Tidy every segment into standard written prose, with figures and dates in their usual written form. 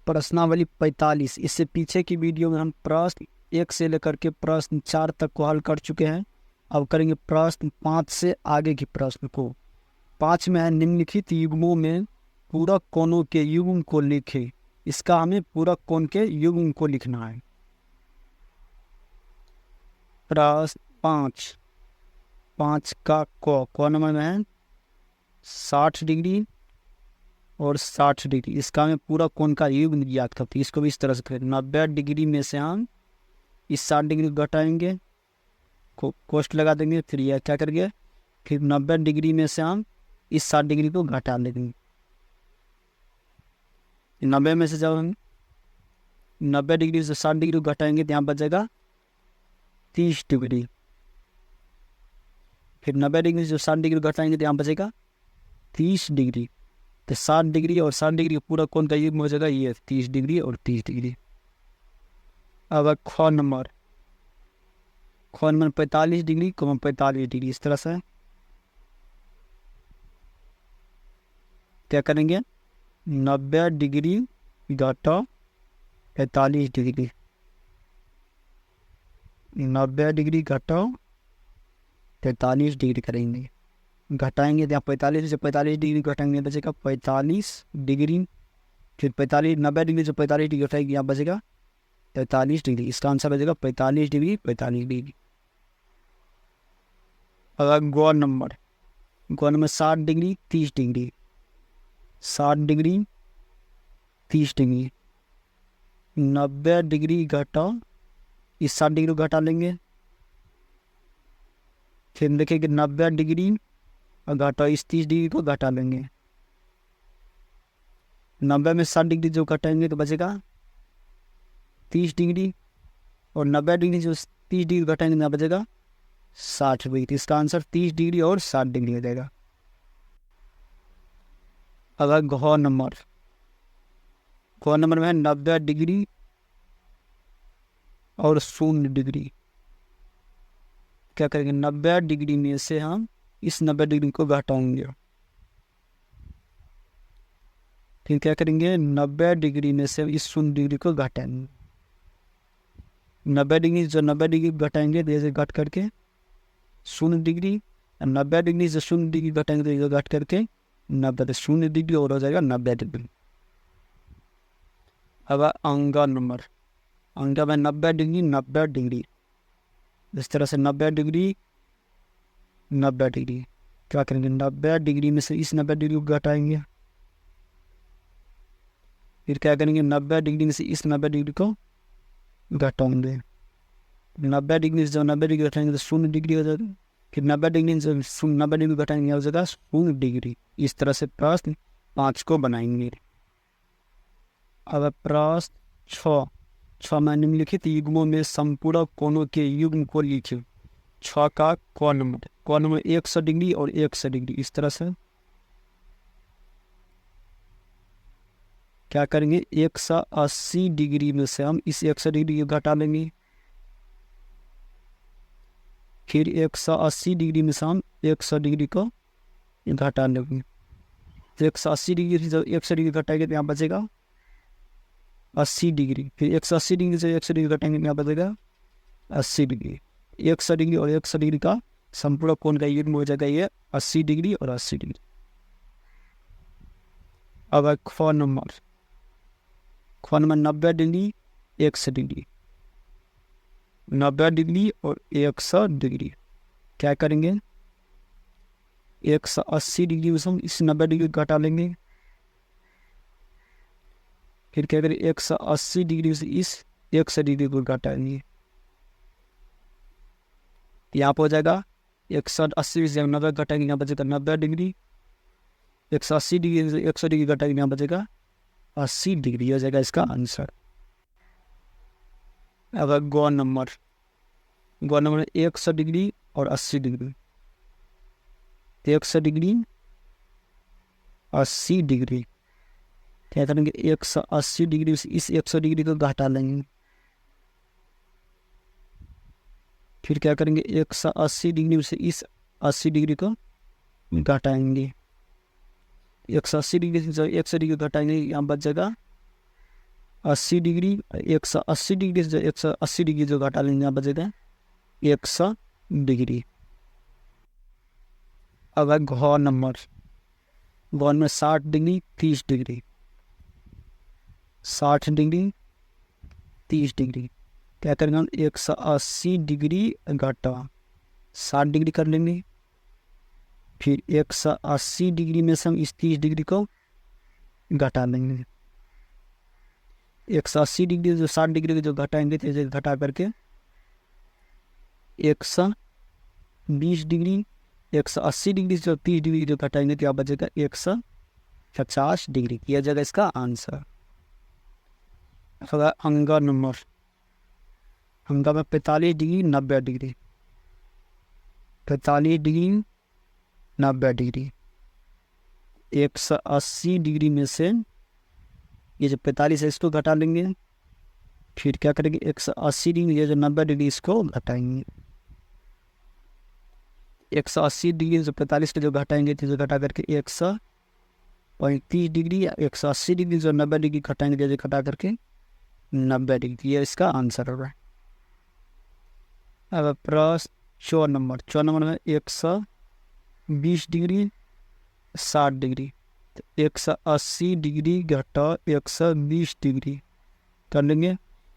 प्रश्नावली 45। इससे पीछे की वीडियो में हम प्रश्न 1 से लेकर के प्रश्न 4 तक को हल कर चुके हैं। अब करेंगे प्रश्न 5 से आगे के प्रश्न को। 5 में है निम्नलिखित युग्मों में पूरक कोणों के युग्म को लिखें। इसका हमें पूरक कोण के युग्म को लिखना है। प्रश्न 5 का क नंबर में है 60 डिग्री और 60 डिग्री। इसका हमें पूरा कोण का युग्म ज्ञात करते हैं। इसको भी इस तरह से करें, 90 डिग्री में से हम इस 60 डिग्री को घटाएंगे, कोष्ट लगा देंगे, फिर यह क्या करेंगे, फिर 90 डिग्री में से हम इस 60 डिग्री को घटा लेंगे। 90 में से जब हम 90 डिग्री से 60 डिग्री को घटाएंगे तो यहाँ बचेगा 30 डिग्री। फिर 90 डिग्री से 60 डिग्री घटाएंगे तो यहाँ बचेगा 30 डिग्री। तो 60 डिग्री और 60 डिग्री पूरा कोण का युग्म हो जाएगा ये 30 डिग्री और 30 डिग्री। अब ख नंबर 45 डिग्री 45 डिग्री। इस तरह से क्या करेंगे, 90 डिग्री घटा 45 डिग्री, 90 डिग्री घटा 43 डिग्री करेंगे, घटाएंगे तो यहाँ 45 से 45 डिग्री घटाएंगे बचेगा 45 डिग्री। फिर 90 डिग्री से 45 डिग्री घटाएंगे, यहाँ बचेगा 43 डिग्री। इसका आंसर बचेगा 45 डिग्री 45 डिग्री। अगर ग number 60 degree 30 degree, 60 degree 30 degree, 90 degree घटा इस 60 डिग्री को घटा लेंगे, फिर देखेंगे 90 डिग्री और घटा इस 30 डिग्री को घटा लेंगे। 90 में 60 डिग्री जो घटाएंगे तो बचेगा 30 डिग्री, और 90 डिग्री जो 30 डिग्री घटाएंगे ना बचेगा 60 डिग्री। इसका आंसर 30 डिग्री और 60 डिग्री हो जाएगा। अगर घ नंबर में है 90 डिग्री और 0 डिग्री। क्या करेंगे, 90 डिग्री में से हम इस 90 डिग्री को घटाएंगे, फिर क्या करेंगे, 90 डिग्री में से इस 0 डिग्री को घटाएंगे। 90 डिग्री जो 90 डिग्री घटाएंगे जैसे घट करके 0 डिग्री, 90 डिग्री से 0 डिग्री घटाएंगे तो घट करके 90 0 डिग्री और हो जाएगा 90 डिग्री। अब अंग नंबर में 90 डिग्री 90 डिग्री। इस तरह से 90 डिग्री 90 डिग्री क्या करेंगे, 90 डिग्री में से इस 90 डिग्री को घटाएंगे, फिर क्या करेंगे, 90 डिग्री में से इस 90 डिग्री को घटाएंगे। 90 डिग्री से जब 90 डिग्री घटाएंगे तो 0 डिग्री हो जाएगा, फिर 90 डिग्री से 90 डिग्री घटाएंगे हो जाएगा 0 डिग्री। इस तरह से प्रश्न 5 को बनाएंगे। अब प्रश्न 6 में निम्नलिखित युग्मों में संपूरक कोणों के युग्म को लिखें। 6 का क नंबर 100 डिग्री और 100 डिग्री। इस तरह से क्या करेंगे, 180 डिग्री में से हम इस 100 डिग्री को घटा लेंगे, फिर 180 डिग्री में से हम 100 डिग्री को घटा लेंगे। 180 डिग्री से जब 100 डिग्री घटाएंगे तो यहाँ बचेगा 80 डिग्री, फिर 180 डिग्री से 100 डिग्री घटाएंगे तो यहाँ बचेगा 80 डिग्री। 100 डिग्री और 100 डिग्री का संपूरक कोण का युग्म हो जाएगा ये 80 डिग्री और 80 डिग्री। अब ख नंबर 90 डिग्री 100 डिग्री, 90 डिग्री और 100 डिग्री। क्या करेंगे, 180 डिग्री में हम इस 90 डिग्री घटा लेंगे, फिर क्या करें, 180 डिग्री से इस 100 डिग्री को घटाएंगे, यहाँ पर हो जाएगा 180 से 90 घटाएंगे, यहाँ बचेगा 90 डिग्री। 180 डिग्री से 100 डिग्री घटाएंगे, यहाँ बचेगा 80 डिग्री हो जाएगा इसका आंसर। अब ग नंबर 100 डिग्री और 80 डिग्री, 100 डिग्री 80 डिग्री। क्या करेंगे, 180 डिग्री से इस 100 डिग्री को घटा लेंगे, फिर क्या करेंगे, 180 डिग्री से इस 80 डिग्री को घटाएंगे। 180 डिग्री से 100 डिग्री घटाएंगे, यहाँ बच जाएगा 80 डिग्री, 180 डिग्री से 180 डिग्री जो घटा लेंगे यहाँ बचेगा 100 डिग्री। अब है घ नंबर, घ में 60 डिग्री 30 डिग्री, 60 डिग्री 30 डिग्री, क्या करेंगे हम 180 डिग्री घटा 60 डिग्री कर लेंगे, फिर 180 डिग्री में से हम इस 30 डिग्री को घटा लेंगे। 180 डिग्री जो 60 डिग्री को जो घटाएंगे तो घटा करके 120 डिग्री, 180 डिग्री से 30 डिग्री जो घटाएंगे तो यहाँ बचेगा 150 डिग्री, किया जाएगा इसका आंसर। होगा अंगा नंबर, अंगा में 45 degree 90 degree, 45 degree 90 degree, 180 degree में से ये जो 45 है इसको घटा लेंगे, फिर क्या करेंगे 180 डिग्री ये जो 90 डिग्री इसको घटाएंगे। 180 डिग्री जो 45 का जो घटाएंगे तो जो घटा करके 135 डिग्री, 180 डिग्री जो 90 डिग्री घटाएंगे जो घटा करके 90 डिग्री, ये इसका आंसर होगा। अब प्रश्न 4 नंबर, 4 नंबर में 120 डिग्री 60 डिग्री, 180 डिग्री घटा 120 डिग्री कर लेंगे,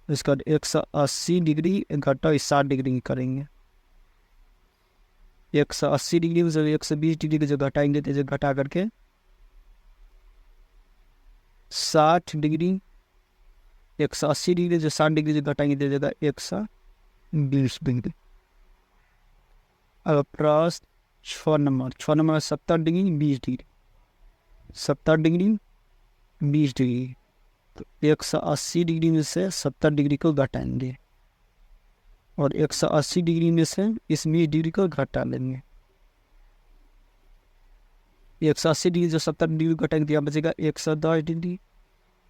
इसका 180 डिग्री घटा 60 डिग्री करेंगे। 180 डिग्री में जब 120 डिग्री को जो घटाएंगे तो घटा करके 60 डिग्री, 180 डिग्री जो 60 डिग्री जो घटाएंगे दे देगा 120 डिग्री। अब प्रश्न 6 number, 6 number 70 degree 20 degree, 70 degree 20 degree, तो 180 डिग्री में से 70 डिग्री को घटाएंगे और 180 डिग्री में से इस 20 डिग्री को घटा लेंगे। 180 डिग्री जो 70 डिग्री घटाएंगे तो यहाँ बचेगा 110 डिग्री,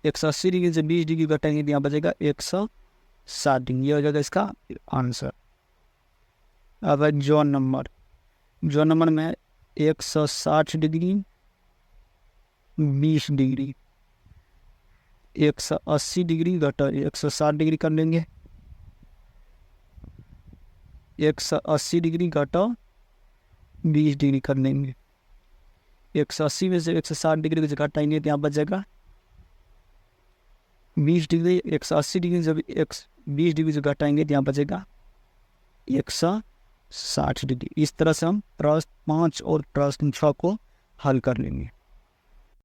180 डिग्री से 20 डिग्री घटाएंगे तो यहाँ बचेगा 160 डिग्री, ये हो जाएगा इसका आंसर। अब है जॉन नंबर, जॉन नंबर में 160 डिग्री 20 डिग्री, 180 डिग्री घटा 160 डिग्री कर लेंगे, 180 डिग्री घटा 20 डिग्री कर लेंगे, 180 में से 160 डिग्री को घटाएंगे तो यहाँ बचेगा 20 डिग्री, 180 डिग्री जब 20 डिग्री से घटाएंगे तो यहाँ बचेगा 160 डिग्री। इस तरह से हम प्रश्न 5 और प्रश्न 6 को हल कर लेंगे।